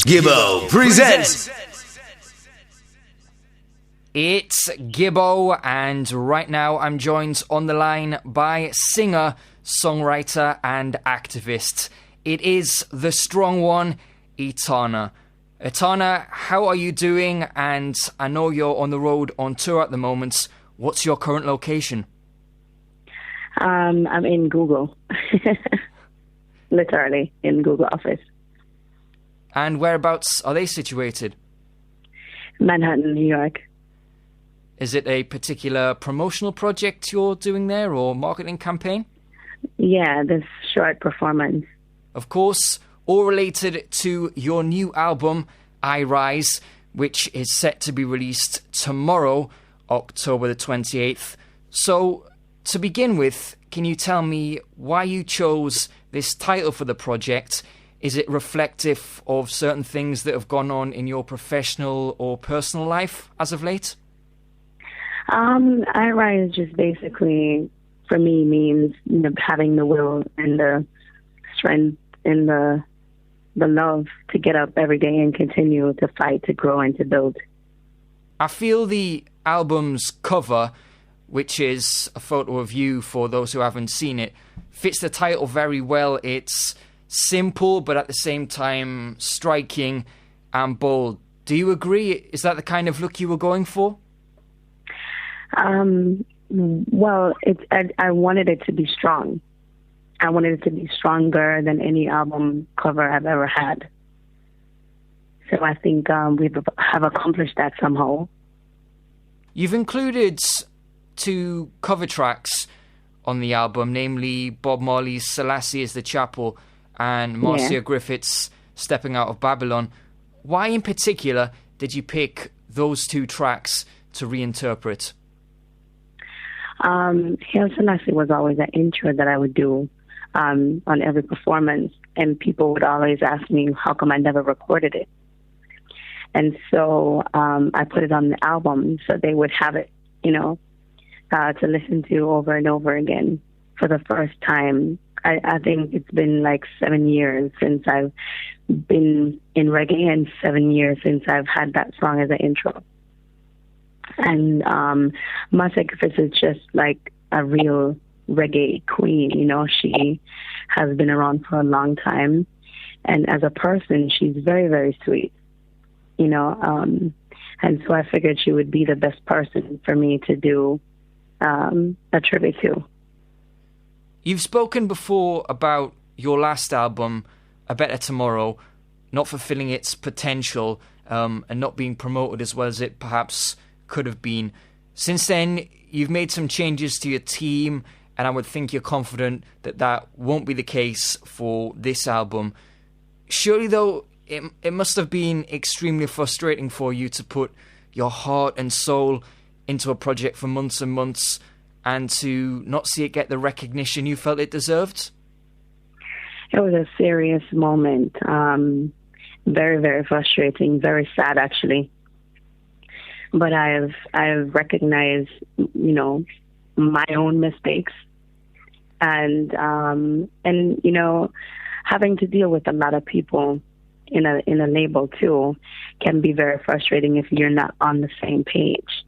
Gibbo presents. It's Gibbo, and right now I'm joined on the line by singer, songwriter, and activist. It is the strong one, Etana. Etana, how are you doing? And I know you're on the road on tour at the moment. What's your current location? I'm in Google. Literally in Google office. And whereabouts are they situated? Manhattan, New York. Is it a particular promotional project you're doing there or marketing campaign? Yeah, this short performance. Of course, all related to your new album, I Rise, which is set to be released tomorrow, October the 28th. So, to begin with, can you tell me why you chose this title for the project? Is it reflective of certain things that have gone on in your professional or personal life as of late? I Rise just basically, for me, means having the will and the strength and the love to get up every day and continue to fight, to grow, and to build. I feel the album's cover, which is a photo of you for those who haven't seen it, fits the title very well. It's simple, but at the same time striking and bold. Do you agree? Is that the kind of look you were going for? Well, I wanted it to be strong. I wanted it to be stronger than any album cover I've ever had. So I think we have accomplished that somehow. You've included 2 cover tracks on the album, namely Bob Marley's Selassie is the Chapel and Marcia Griffith's Stepping Out of Babylon. Why in particular did you pick those 2 tracks to reinterpret? Hail Selassie was always an intro that I would do on every performance, and people would always ask me how come I never recorded it. And so I put it on the album so they would have it, to listen to over and over again for the first time. I think it's been like 7 years since I've been in reggae and 7 years since I've had that song as an intro. And Marcia Griffiths is just like a real reggae queen, she has been around for a long time. And as a person, she's very, very sweet, and so I figured she would be the best person for me to do a tribute to. You've spoken before about your last album, A Better Tomorrow, not fulfilling its potential and not being promoted as well as it perhaps could have been. Since then, you've made some changes to your team, and I would think you're confident that that won't be the case for this album. Surely, though, it must have been extremely frustrating for you to put your heart and soul into a project for months and months and to not see it get the recognition you felt it deserved? It was a serious moment. Very, very frustrating, very sad, actually. But I've recognized, my own mistakes, and having to deal with a lot of people in a label too can be very frustrating if you're not on the same page.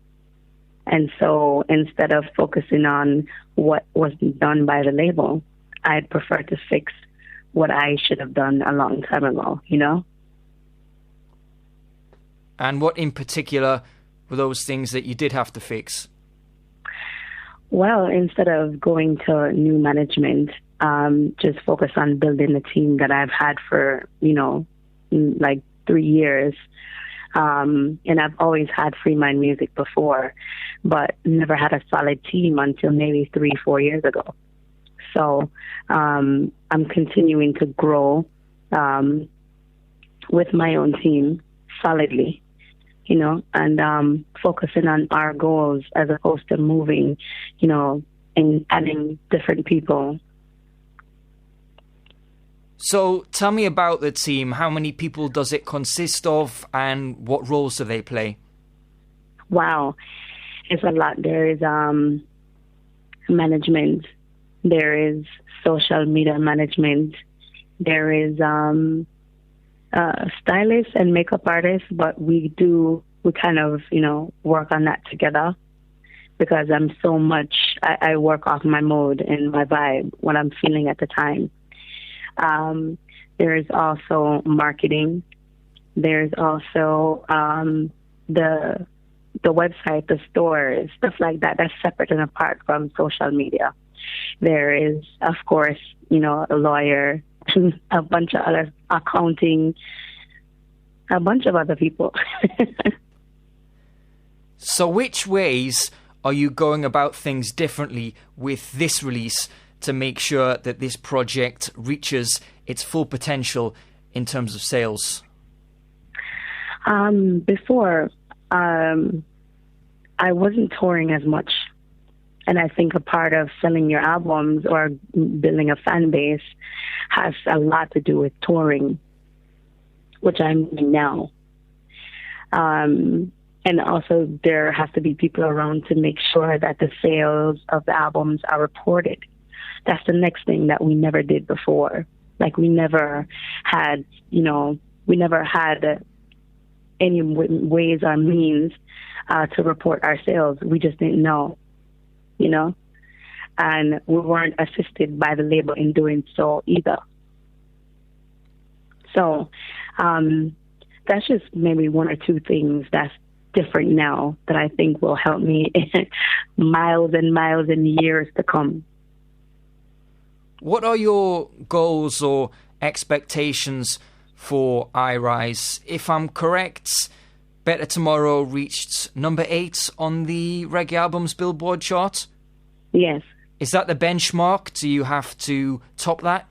And so instead of focusing on what was done by the label, I'd prefer to fix what I should have done a long time ago, And what in particular were those things that you did have to fix? Well, instead of going to new management, just focus on building the team that I've had for, like 3 years. And I've always had Free Mind Music before, but never had a solid team until maybe 3-4 years ago. So I'm continuing to grow with my own team solidly, and focusing on our goals as opposed to moving, and adding different people. So tell me about the team. How many people does it consist of, and what roles do they play? Wow, it's a lot. There is management, there is social media management, there is stylist and makeup artist, but we kind of, work on that together because I work off my mode and my vibe, what I'm feeling at the time. There is also marketing. There's also the website, the stores, stuff like that. That's separate and apart from social media. There is, of course, a lawyer, a bunch of other accounting, a bunch of other people. So which ways are you going about things differently with this release to make sure that this project reaches its full potential in terms of sales? Before, I wasn't touring as much. And I think a part of selling your albums or building a fan base has a lot to do with touring, which I'm doing now. And also there has to be people around to make sure that the sales of the albums are reported. That's the next thing that we never did before. Like we never had any ways or means to report our sales. We just didn't know, and we weren't assisted by the label in doing so either. So that's just maybe one or two things that's different now that I think will help me miles and miles and years to come. What are your goals or expectations for iRise? If I'm correct, Better Tomorrow reached number 8 on the Reggae Albums Billboard chart. Yes. Is that the benchmark? Do you have to top that?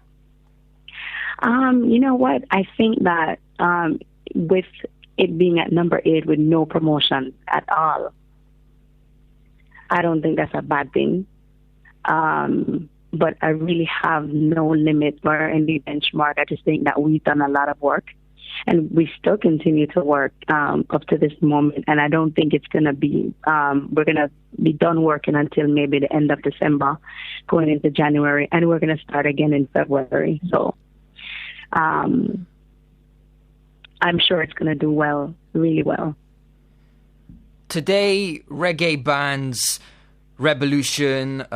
You know what? I think that with it being at number 8 with no promotion at all, I don't think that's a bad thing. But I really have no limit or any benchmark. I just think that we've done a lot of work, and we still continue to work up to this moment. And I don't think it's going to be, we're going to be done working until maybe the end of December, going into January, and we're going to start again in February. So I'm sure it's going to do well, really well. Today, reggae bands Revolution,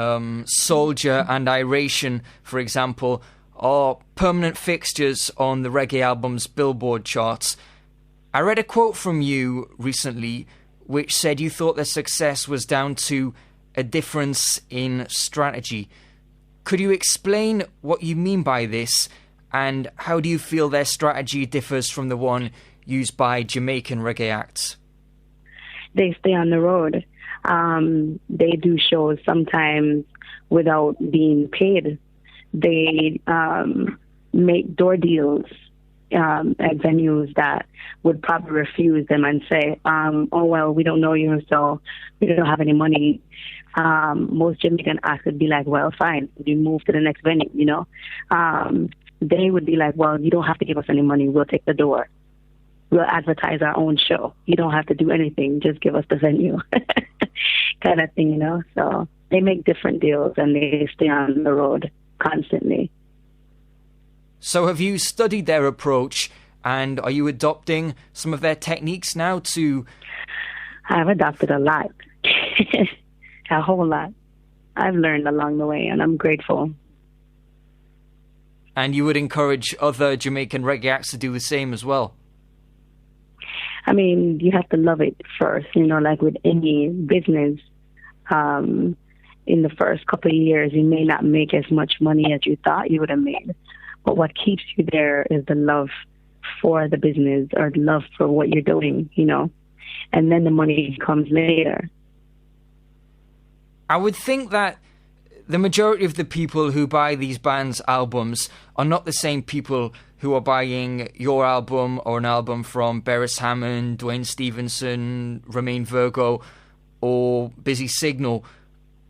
Soldier and Iration, for example, are permanent fixtures on the Reggae Albums Billboard charts. I read a quote from you recently which said you thought their success was down to a difference in strategy. Could you explain what you mean by this, and how do you feel their strategy differs from the one used by Jamaican reggae acts? They stay on the road. They do shows sometimes without being paid. They make door deals at venues that would probably refuse them and say, oh, well, we don't know you, so we don't have any money. Most Jamaican acts would be like, well, fine, you move to the next venue, They would be like, well, you don't have to give us any money, we'll take the door. We'll advertise our own show. You don't have to do anything, just give us the venue. Kind of thing, So they make different deals and they stay on the road constantly. So have you studied their approach, and are you adopting some of their techniques now to... I've adopted a lot. A whole lot. I've learned along the way, and I'm grateful. And you would encourage other Jamaican reggae acts to do the same as well? I mean, you have to love it first, like with any business. In the first couple of years, you may not make as much money as you thought you would have made. But what keeps you there is the love for the business or the love for what you're doing, and then the money comes later. I would think that the majority of the people who buy these bands' albums are not the same people who are buying your album or an album from Beres Hammond, Dwayne Stevenson, Romain Virgo, or Busy Signal.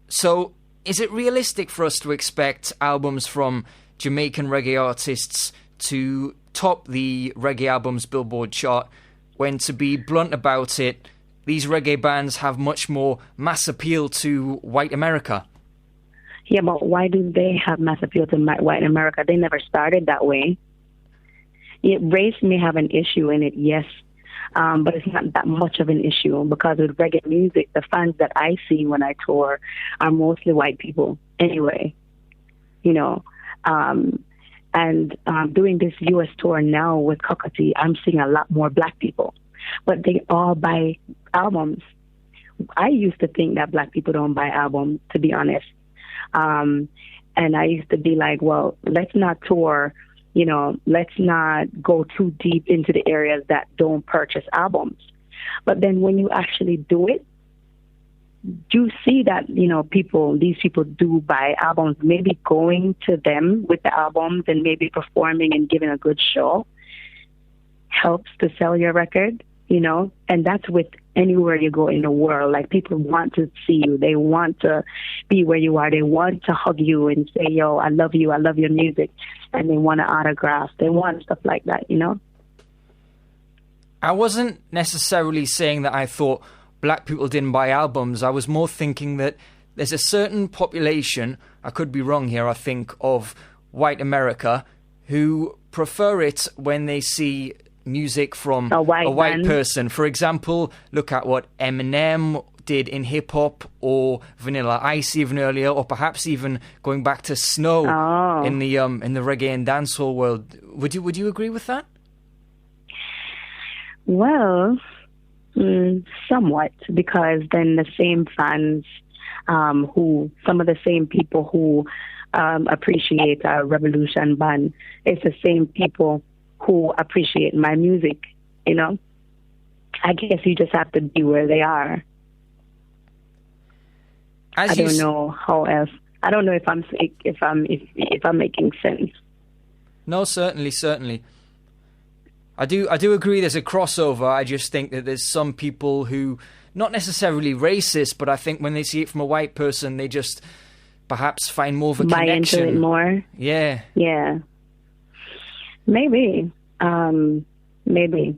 So is it realistic for us to expect albums from Jamaican reggae artists to top the Reggae Albums Billboard chart when, to be blunt about it, these reggae bands have much more mass appeal to white America? Yeah, but why do they have mass appeal to white America? They never started that way. race may have an issue in it, yes, but it's not that much of an issue because with reggae music, the fans that I see when I tour are mostly white people anyway, you know. And doing this U.S. tour now with Cockatee, I'm seeing a lot more black people, but they all buy albums. I used to think that black people don't buy albums, to be honest. And I used to be like, well, let's not tour, you know, let's not go too deep into the areas that don't purchase albums. But then when you actually do it, you see that, you know, these people do buy albums, maybe going to them with the albums and maybe performing and giving a good show helps to sell your record, you know, and that's with anywhere you go in the world. Like, people want to see you. They want to be where you are. They want to hug you and say, yo, I love you. I love your music. And they want an autograph. They want stuff like that, you know? I wasn't necessarily saying that I thought black people didn't buy albums. I was more thinking that there's a certain population, I could be wrong here, I think, of white America who prefer it when they see music from a white person. For example, look at what Eminem did in hip-hop, or Vanilla Ice even earlier, or perhaps even going back to Snow in the reggae and dancehall world. Would you agree with that? Well, somewhat, because then the same fans some of the same people who appreciate our Revolution band, it's the same people who appreciate my music, you know? I guess you just have to be where they are. I don't know how else. I don't know if I'm making sense. No, certainly. I do agree there's a crossover. I just think that there's some people who, not necessarily racist, but I think when they see it from a white person, they just perhaps find more of a connection. Buy into it more? Yeah. Yeah. Maybe. Maybe.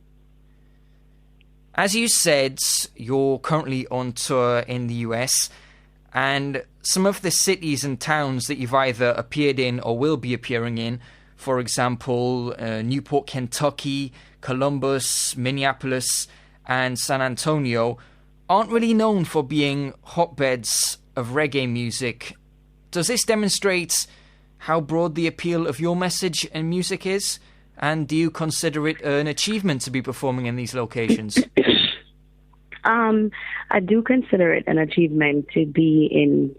As you said, you're currently on tour in the US, and some of the cities and towns that you've either appeared in or will be appearing in, for example, Newport, Kentucky, Columbus, Minneapolis, and San Antonio, aren't really known for being hotbeds of reggae music. Does this demonstrate how broad the appeal of your message and music is? And do you consider it an achievement to be performing in these locations? I do consider it an achievement to be in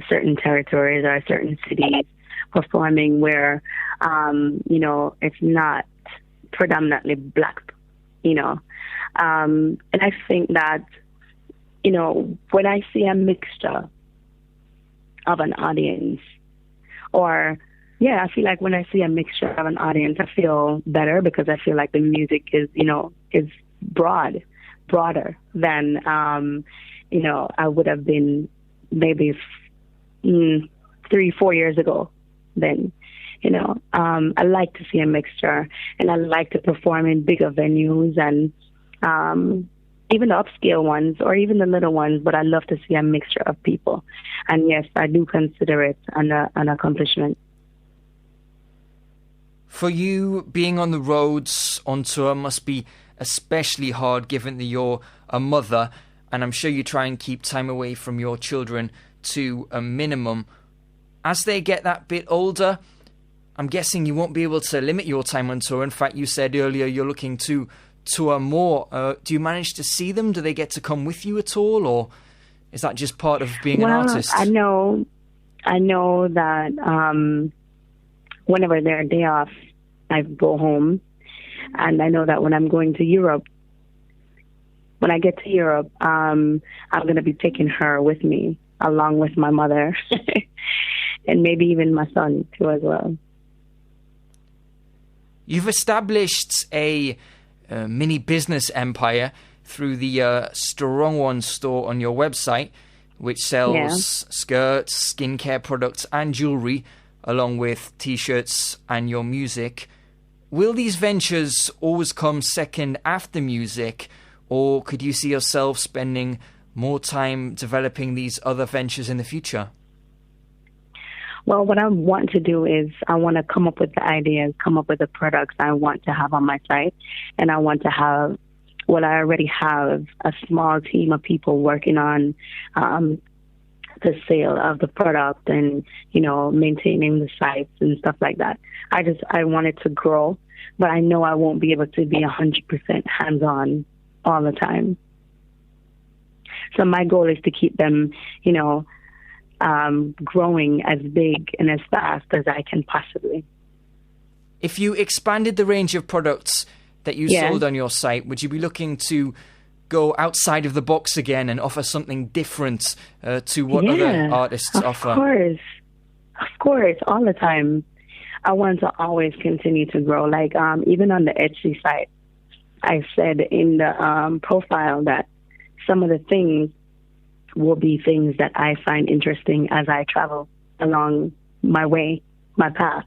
certain territories or certain cities performing where, you know, it's not predominantly black, you know. And I think that, you know, when I see a mixture of an audience, or, yeah, I feel like when I see a mixture of an audience, I feel better because I feel like the music is, you know, is broader than, you know, I would have been maybe 3-4 years ago then. You know, I like to see a mixture, and I like to perform in bigger venues and even the upscale ones or even the little ones, but I love to see a mixture of people. And yes, I do consider it an accomplishment. For you, being on the roads on tour must be especially hard given that you're a mother, and I'm sure you try and keep time away from your children to a minimum. As they get that bit older, I'm guessing you won't be able to limit your time on tour. In fact, you said earlier you're looking to tour more. Do you manage to see them? Do they get to come with you at all, or is that just part of being an artist? I know that whenever they're day off, I go home, and I know that when I'm going to Europe, when I get to Europe, I'm going to be taking her with me, along with my mother, and maybe even my son too as well. You've established a mini business empire through the Strong One store on your website, which sells skirts, skincare products, and jewelry, along with T-shirts and your music. Will these ventures always come second after music, or could you see yourself spending more time developing these other ventures in the future? Well, what I want to do is I want to come up with the ideas, come up with the products I want to have on my site. And I want to have, well, I already have a small team of people working on the sale of the product and, you know, maintaining the sites and stuff like that. I want it to grow, but I know I won't be able to be 100% hands-on all the time. So my goal is to keep them, you know, growing as big and as fast as I can possibly. If you expanded the range of products that you sold on your site, would you be looking to go outside of the box again and offer something different to what other artists offer? Of course, all the time. I want to always continue to grow. Like even on the Etsy site, I said in the profile that some of the things will be things that I find interesting as I travel along my way, my path.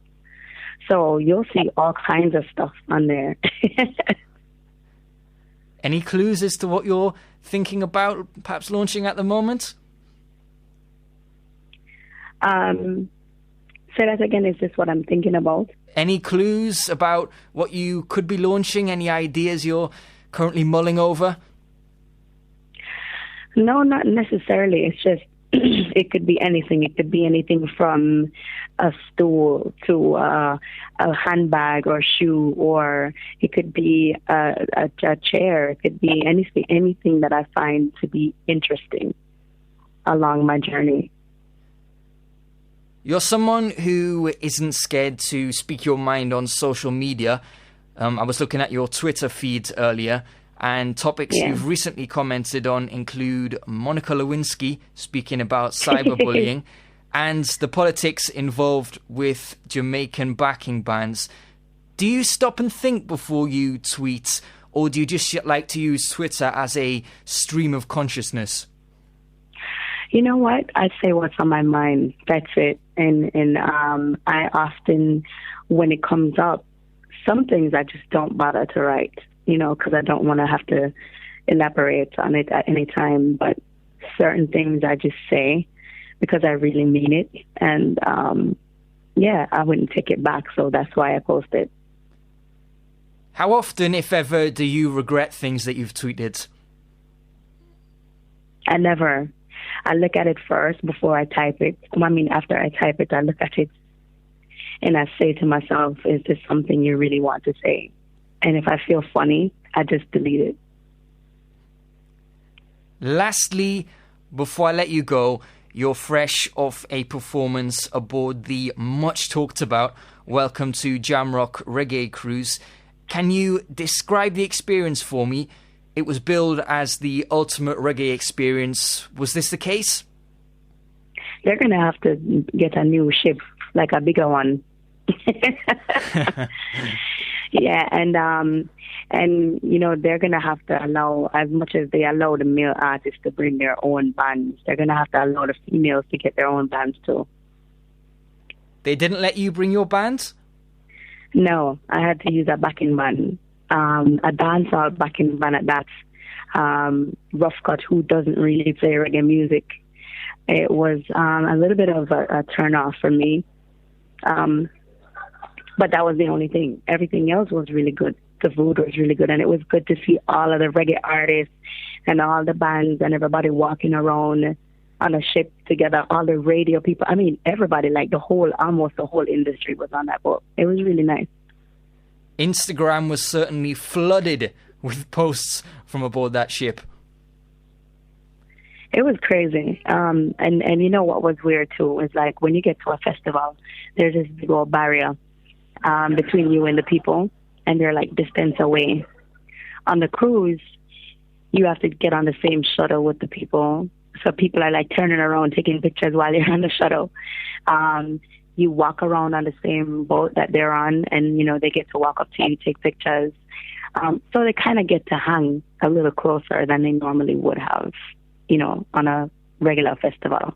So you'll see all kinds of stuff on there. Any clues as to what you're thinking about perhaps launching at the moment? Say that again. Is this what I'm thinking about? Any clues about what you could be launching? Any ideas you're currently mulling over? No, not necessarily. It's just it could be anything. It could be anything from a stool to a handbag or shoe, or it could be a chair. It could be anything that I find to be interesting along my journey. You're someone who isn't scared to speak your mind on social media. I was looking at your Twitter feed earlier, and topics you've recently commented on include Monica Lewinsky speaking about cyberbullying and the politics involved with Jamaican backing bands. Do you stop and think before you tweet, or do you just like to use Twitter as a stream of consciousness? You know what? I say what's on my mind. That's it. And I often, when it comes up, some things I just don't bother to write, you know, because I don't want to have to elaborate on it at any time. But certain things I just say because I really mean it. And, I wouldn't take it back. So that's why I post it. How often, if ever, do you regret things that you've tweeted? I never. I look at it first before I type it. I mean, after I type it, I look at it and I say to myself, is this something you really want to say? And if I feel funny, I just delete it. Lastly, before I let you go, you're fresh off a performance aboard the much talked about Welcome to Jamrock Reggae cruise. Can you describe the experience for me? It was billed as the ultimate reggae experience. Was this the case? They're going to have to get a new ship, like a bigger one. Yeah, and you know, they're going to have to allow, as much as they allow the male artists to bring their own bands, they're going to have to allow the females to get their own bands too. They didn't let you bring your band? No, I had to use a backing band. A dancehall backing band at that, Rough Cut, who doesn't really play reggae music. It was a little bit of a turn off for me, but that was the only thing. Everything else was really good. The food was really good, and it was good to see all of the reggae artists and all the bands and everybody walking around on a ship together, all the radio people. I mean, everybody, like almost the whole industry was on that boat. It was really nice. Instagram was certainly flooded with posts from aboard that ship. It was crazy. And you know what was weird too was like when you get to a festival, there's this big old barrier between you and the people, and they're like distance away. On the cruise, you have to get on the same shuttle with the people. So people are like turning around, taking pictures while you're on the shuttle. You walk around on the same boat that they're on, and, you know, they get to walk up to you, take pictures. So they kind of get to hang a little closer than they normally would have, you know, on a regular festival.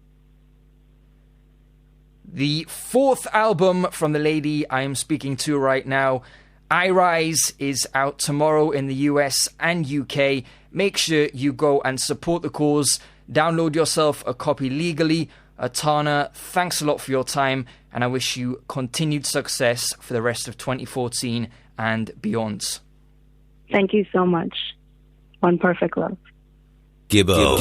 The fourth album from the lady I am speaking to right now, I Rise, is out tomorrow in the US and UK. Make sure you go and support the cause. Download yourself a copy legally Etana, thanks a lot for your time, and I wish you continued success for the rest of 2014 and beyond. Thank you so much. One perfect love. Gibbo.